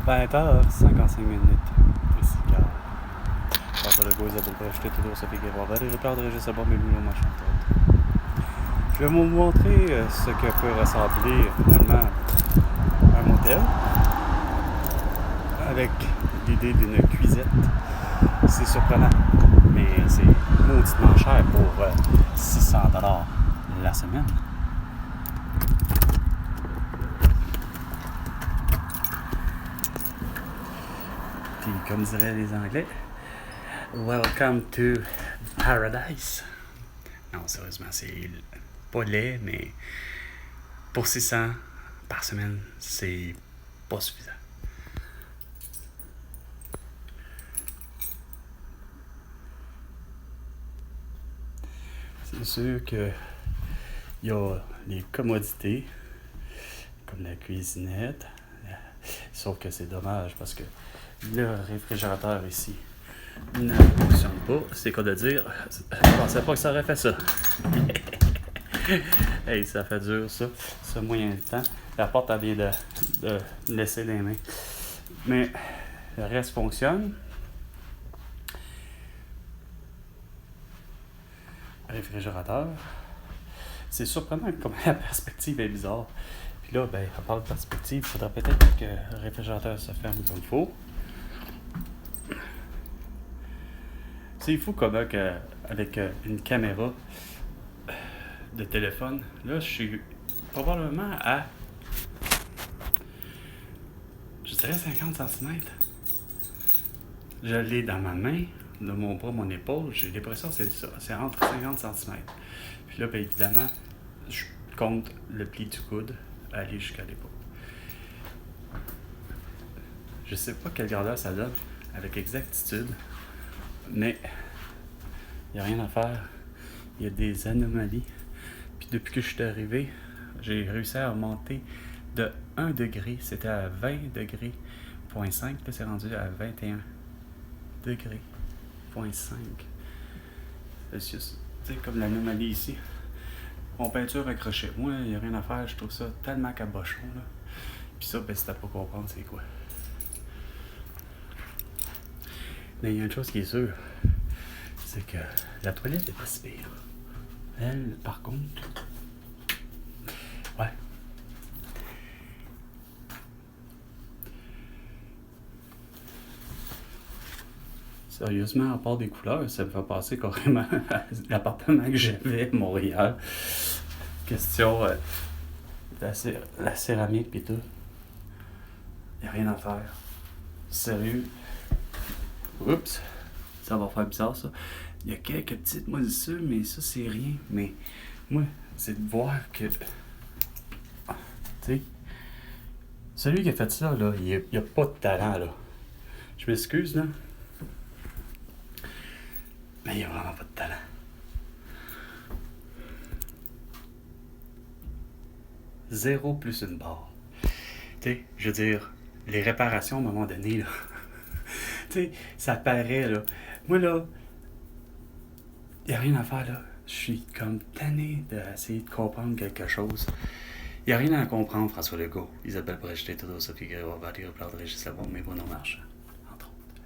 20h55. Ici, car François Legault, Isabelle Brecheté, Tudor, Sophie Guérois, Valérie Plante, Régis Lebon, Mélanie Machin. Je vais vous montrer ce que peut ressembler finalement un motel avec l'idée d'une cuisette. C'est surprenant, mais c'est mauditement cher pour 600$ la semaine. Puis comme diraient les Anglais, welcome to paradise. Non, sérieusement, c'est pas laid, mais pour 600 par semaine, c'est pas suffisant. C'est sûr que il y a les commodités, comme la cuisinette, sauf que c'est dommage parce que le réfrigérateur ici ne fonctionne pas. C'est quoi de dire? Je pensais pas que ça aurait fait ça. Hey, ça fait dur ça moyen de temps. La porte elle vient de laisser les mains. Mais le reste fonctionne. Réfrigérateur. C'est surprenant comme la perspective est bizarre. Puis là, à part de perspective, il faudrait peut-être que le réfrigérateur se ferme comme il faut. C'est fou comment avec une caméra de téléphone, là je suis probablement à, je dirais 50 cm. Je l'ai dans ma main, de mon bras, mon épaule, j'ai l'impression que c'est ça, c'est entre 50 cm. Puis là, évidemment, je compte le pli du coude aller jusqu'à l'épaule. Je sais pas quelle grandeur ça donne avec exactitude, mais il n'y a rien à faire. Il y a des anomalies. Puis depuis que je suis arrivé, j'ai réussi à remonter de 1 degré. C'était à 20 degrés, 0.5. Là, c'est rendu à 21 degrés, 0.5 Celsius. Tu sais, comme l'anomalie ici. Mon peinture accrochée. Moi, il n'y a rien à faire. Je trouve ça tellement cabochon, là. Puis ça, si t'as pas comprendre, c'est quoi. Mais il y a une chose qui est sûre. C'est que la toilette est pas si pire. Elle, par contre... Ouais. Sérieusement, à part des couleurs, ça me fait passer carrément à l'appartement que j'avais à Montréal. Question la céramique pis tout. Y a rien à faire. Sérieux. Oups. Ça va faire bizarre ça. Il y a quelques petites moisissures, mais ça c'est rien. Mais moi, c'est de voir que... Tu sais, celui qui a fait ça, là, il a pas de talent, là. Je m'excuse, là. Mais il a vraiment pas de talent. Zéro plus une barre. Tu sais, je veux dire, les réparations, à un moment donné, là... tu sais, ça paraît, là. Moi, là, il n'y a rien à faire, là. Je suis comme tanné d'essayer de comprendre quelque chose. Il n'y a rien à comprendre, François Legault, Isabelle Brecheté, Tudor, Sophie Guérois, Valérie Plante, Régis Lebon, mais Bruno Marchand, entre autres.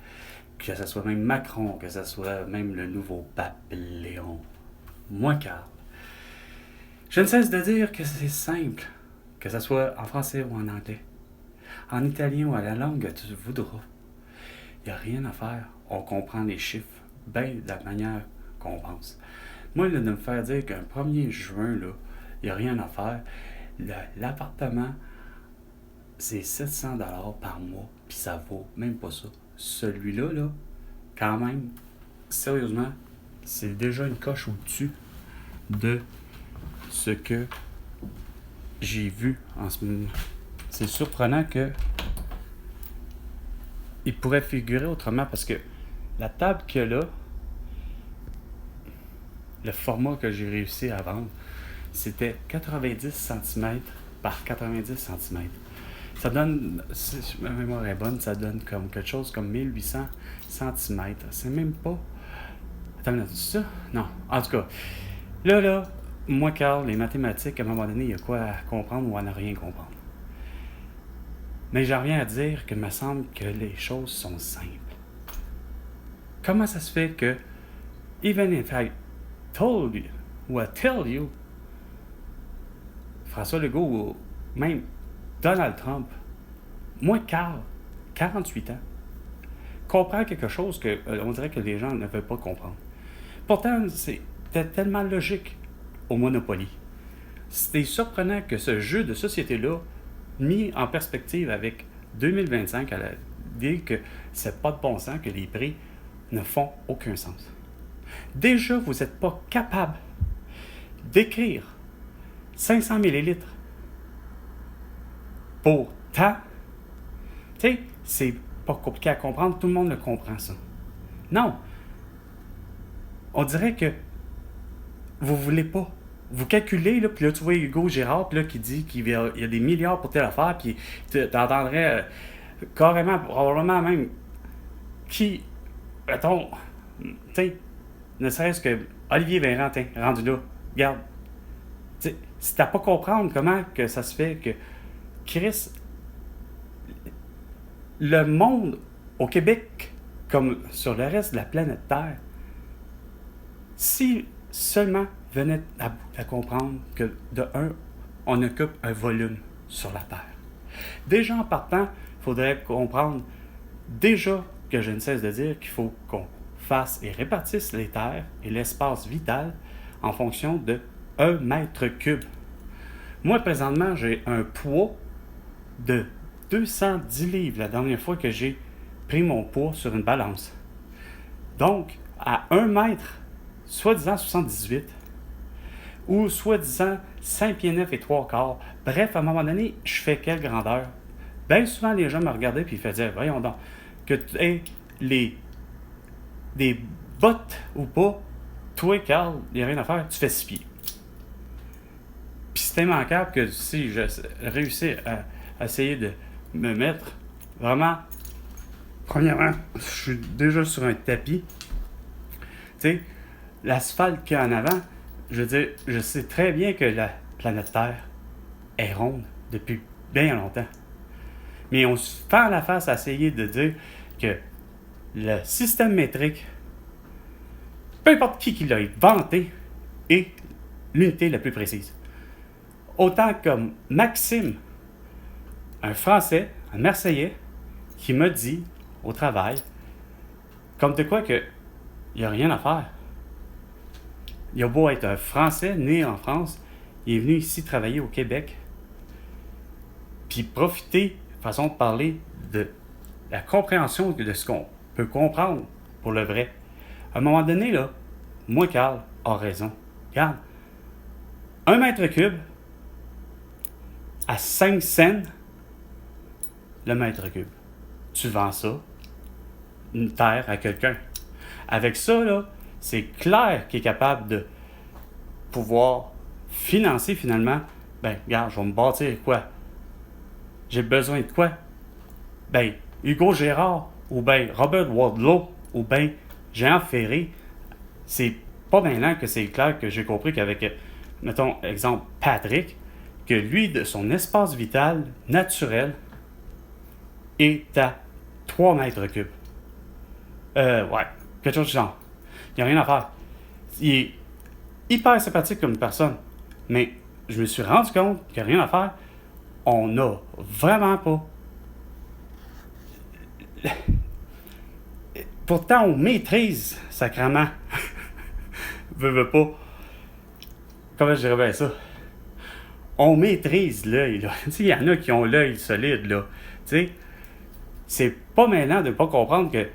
Que ce soit même Macron, que ce soit même le nouveau pape Léon. Moi, Carl. Je ne cesse de dire que c'est simple, que ce soit en français ou en anglais, en italien ou à la langue que tu voudras. Il n'y a rien à faire. On comprend les chiffres bien de la manière qu'on pense. Moi, là, de me faire dire qu'un 1er juin, là, il n'y a rien à faire. L'appartement, c'est 700$ par mois, puis ça vaut même pas ça. Celui-là, là, quand même, sérieusement, c'est déjà une coche au-dessus de ce que j'ai vu en ce moment. C'est surprenant que il pourrait figurer autrement parce que la table qu'il y a là, le format que j'ai réussi à vendre, c'était 90 cm par 90 cm. Ça donne, si ma mémoire est bonne, ça donne comme quelque chose comme 1800 cm. C'est même pas... Attends, c'est ça? Non. En tout cas, là, moi, Carl, les mathématiques, à un moment donné, il y a quoi à comprendre ou à ne rien comprendre. Mais j'en reviens à dire que me semble que les choses sont simples. Comment ça se fait que, even if I told you, ou I tell you, François Legault ou même Donald Trump, moi, Carl, 48 ans, comprend quelque chose que on dirait que les gens ne veulent pas comprendre. Pourtant, c'était tellement logique au Monopoly. C'était surprenant que ce jeu de société-là, mis en perspective avec 2025, à l'idée que c'est pas de bon sens, que les prix ne font aucun sens. Déjà, vous n'êtes pas capable d'écrire 500 millilitres pour tant. Tu sais, c'est pas compliqué à comprendre, tout le monde le comprend, ça. Non. On dirait que vous voulez pas. Vous calculez, là, puis là, tu vois Hugo Girard, puis là, qui dit qu'il y a des milliards pour telle affaire, puis t'entendrais carrément, probablement même, qui, mettons, tu sais, ne serait-ce que Olivier Véran, rendu là, regarde, si t'as pas comprendre comment que ça se fait que Chris, le monde au Québec, comme sur le reste de la planète Terre, si seulement venait à comprendre que, de un, on occupe un volume sur la Terre. Déjà en partant, il faudrait comprendre, déjà que je ne cesse de dire qu'il faut qu'on fasse et répartisse les terres et l'espace vital en fonction de 1 mètre cube. Moi, présentement, j'ai un poids de 210 livres la dernière fois que j'ai pris mon poids sur une balance. Donc, à 1 mètre, soi-disant 78, ou soi-disant 5 pieds 9 et 3 quarts. Bref, à un moment donné, je fais quelle grandeur? Bien souvent, les gens me regardaient et ils faisaient, voyons donc, que tu aies des bottes ou pas, toi, Carl, il n'y a rien à faire, tu fais 6 pieds. Puis c'est immanquable que si je réussis à essayer de me mettre vraiment, premièrement, je suis déjà sur un tapis. Tu sais, l'asphalte qu'il y a en avant, je veux dire, je sais très bien que la planète Terre est ronde depuis bien longtemps. Mais on se fait la face à essayer de dire que le système métrique, peu importe qui l'a inventé, est l'unité la plus précise. Autant comme Maxime, un Français, un Marseillais, qui m'a dit au travail, comme de quoi que il n'y a rien à faire. Il a beau être un Français né en France, il est venu ici travailler au Québec, puis profiter, façon de parler, de la compréhension de ce qu'on peut comprendre pour le vrai. À un moment donné, là, moi, Carl, a raison. Regarde, 1 mètre cube à 5 cents le mètre cube. Tu vends ça, une terre à quelqu'un. Avec ça, là, c'est clair qu'il est capable de pouvoir financer finalement. Ben, regarde, je vais me bâtir quoi? J'ai besoin de quoi? Ben, Hugo Gérard, ou ben Robert Wadlow, ou ben Jean Ferré. C'est pas maintenant que c'est clair que j'ai compris qu'avec, mettons, exemple, Patrick, que lui, de son espace vital naturel, est à 3 mètres cubes. Ouais, quelque chose du genre. Il n'y a rien à faire. Il est hyper sympathique comme personne. Mais je me suis rendu compte qu'il n'y a rien à faire. On n'a vraiment pas. Pourtant, on maîtrise sacrément. Veux pas. Comment je dirais bien ça? On maîtrise l'œil, là. Tu sais, il y en a qui ont l'œil solide, là. Tu sais, c'est pas maintenant de ne pas comprendre que,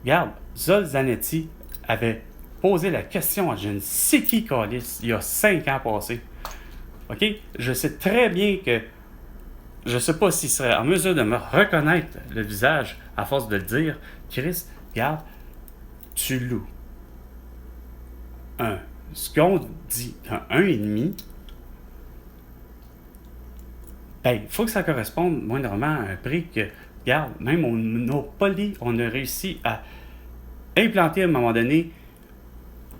regarde, Zol Zanetti avait posé la question à je ne sais qui, Callis, il y a 5 ans passés. OK? Je sais très bien que je sais pas s'il serait en mesure de me reconnaître le visage à force de le dire. Chris, regarde, tu loues ce qu'on dit un 1,5, ben, il faut que ça corresponde moindrement à un prix que, regarde, même au Monopoly, on a réussi à implanter à un moment donné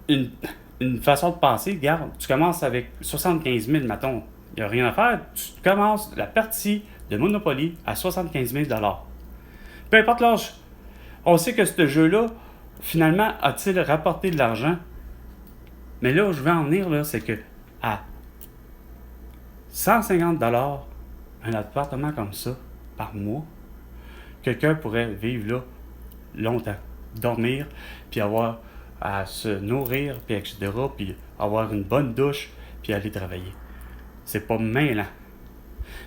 une façon de penser. Regarde, tu commences avec 75 000, mettons, il n'y a rien à faire. Tu commences la partie de Monopoly à 75 000 $. Peu importe l'âge, on sait que ce jeu-là, finalement, a-t-il rapporté de l'argent? Mais là où je veux en venir, là, c'est que à 150 $, un appartement comme ça, par mois, quelqu'un pourrait vivre là longtemps, dormir, puis avoir à se nourrir, puis etc., puis avoir une bonne douche, puis aller travailler. C'est pas mêlant.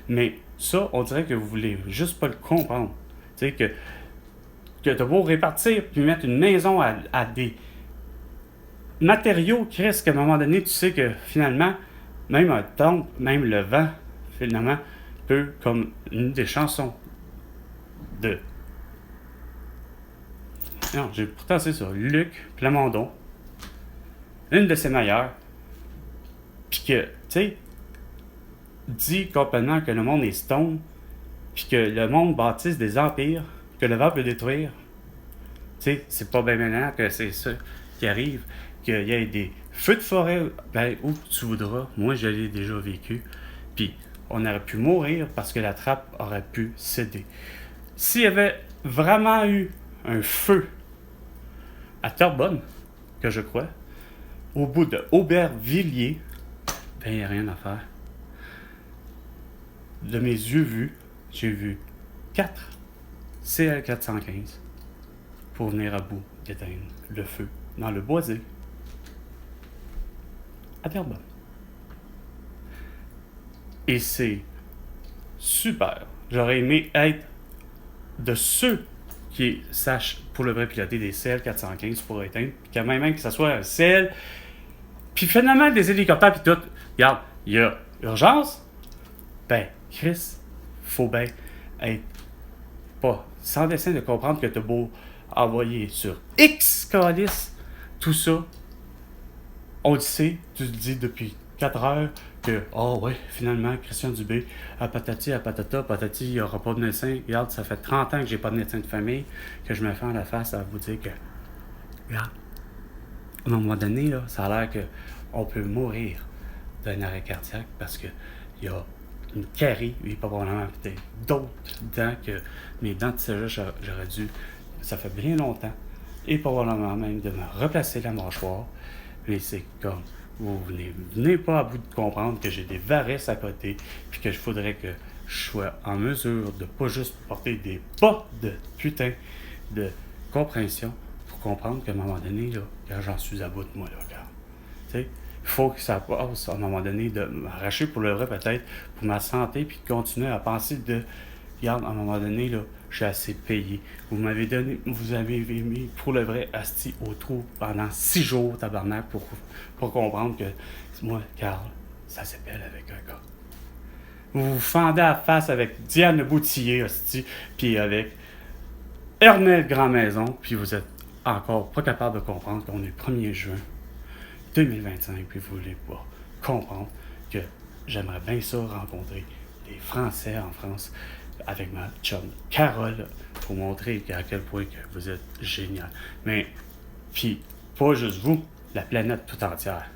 Mais ça, on dirait que vous voulez juste pas le comprendre. Tu sais, que t'as beau répartir, puis mettre une maison à des matériaux qui restent qu'à un moment donné, tu sais que finalement, même un temple, même le vent, finalement, peut, comme une des chansons de... Non, j'ai pourtant c'est ça, Luc Plamondon, une de ses meilleures, puis que, tu sais, dit complètement que le monde est stone, puis que le monde bâtisse des empires, que le vent peut détruire. Tu sais, c'est pas bien maintenant que c'est ça qui arrive, qu'il y ait des feux de forêt, ben, où tu voudras. Moi, je l'ai déjà vécu. Puis, on aurait pu mourir parce que la trappe aurait pu céder. S'il y avait vraiment eu un feu à Terrebonne, que je crois, au bout de Aubervilliers, ben, il n'y a rien à faire. De mes yeux vus, j'ai vu 4 CL415 pour venir à bout d'éteindre le feu dans le boisé à Terrebonne. Et c'est super. J'aurais aimé être de ceux qui sachent pour le vrai piloter des CL415 pour éteindre, puis quand même que ça soit un CL, puis finalement des hélicoptères, puis tout. Regarde, il y a urgence, ben, Chris, faut bien être pas sans dessin de comprendre que t'as beau envoyer sur X calice tout ça, on le sait, tu te dis depuis 4 heures que, oh ouais, finalement, Christian Dubé, à patati, à patata, patati, il n'y aura pas de médecin. Regarde, ça fait 30 ans que j'ai pas de médecin de famille, que je me fais en la face à vous dire que, regarde, à un moment donné, là, ça a l'air qu'on peut mourir d'un arrêt cardiaque parce que il y a une carie, et probablement peut-être d'autres dents que mes dents de sagesse, j'aurais dû, ça fait bien longtemps, et probablement même de me replacer la mâchoire. Mais c'est comme, vous venez pas à bout de comprendre que j'ai des varices à côté, puis que je faudrait que je sois en mesure de pas juste porter des pas de putain de compréhension pour comprendre qu'à un moment donné, là, quand j'en suis à bout de moi, là, regarde, tu sais, il faut que ça passe à un moment donné de m'arracher pour le vrai peut-être, pour ma santé, puis de continuer à penser de, regarde, à un moment donné, là, j'ai assez payé. Vous m'avez donné, vous avez mis pour le vrai asti au trou pendant 6 jours, tabarnak, pour comprendre que moi, Carl, ça s'appelle avec un gars. Vous vous fendez à la face avec Diane Boutillier, asti, puis avec Ernest Grandmaison, puis vous êtes encore pas capable de comprendre qu'on est le 1er juin 2025, puis vous voulez pas comprendre que j'aimerais bien ça rencontrer des Français en France avec ma chum Carole pour montrer à quel point que vous êtes génial. Mais, puis, pas juste vous, la planète tout entière.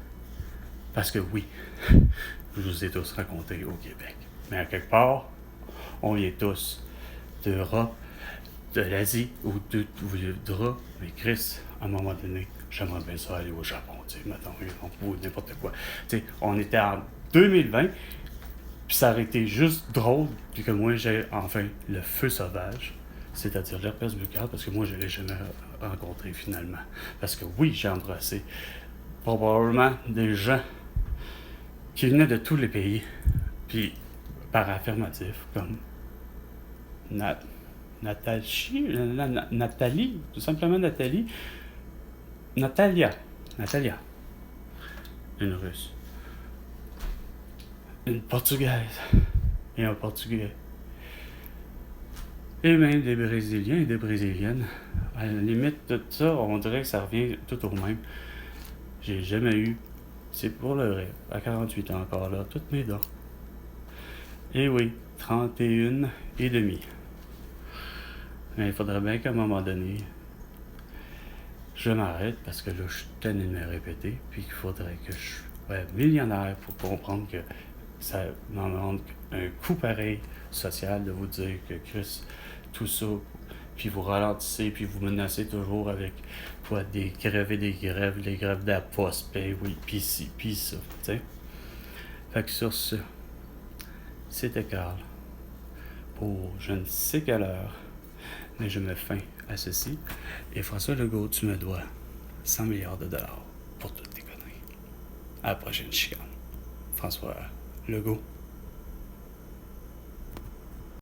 Parce que oui, je vous ai tous rencontrés au Québec. Mais à quelque part, on vient tous d'Europe, de l'Asie ou d'Europe. Mais Chris, à un moment donné, j'aimerais bien ça aller au Japon, tu sais, mettons, ou n'importe quoi. Tu sais, on était en 2020, puis ça aurait été juste drôle, puis que moi j'ai enfin le feu sauvage, c'est-à-dire l'herpès buccal, parce que moi je l'ai jamais rencontré finalement. Parce que oui, j'ai embrassé probablement des gens qui venaient de tous les pays, puis par affirmatif, comme Nathalie, tout simplement Natalia, une Russe, une Portugaise et un Portugais. Et même des Brésiliens et des Brésiliennes. À la limite de ça, on dirait que ça revient tout au même. J'ai jamais eu, c'est pour le vrai, à 48 ans encore là, toutes mes dents. Et oui, 31 et demi. Mais il faudrait bien qu'à un moment donné, je m'arrête parce que là, je suis tellement de me répéter, puis qu'il faudrait que je sois millionnaire pour comprendre que ça m'en demande un coup pareil social de vous dire que Chris, tout ça, puis vous ralentissez, puis vous menacez toujours avec quoi, des grèves et des grèves de la poste, ben oui, puis ci, puis ça, tu sais. Fait que sur ce, c'était Carl. Pour je ne sais quelle heure, mais je mets fin à ceci. Et François Legault, tu me dois 100 milliards de dollars pour toutes tes conneries. À la prochaine chicane. François Legault.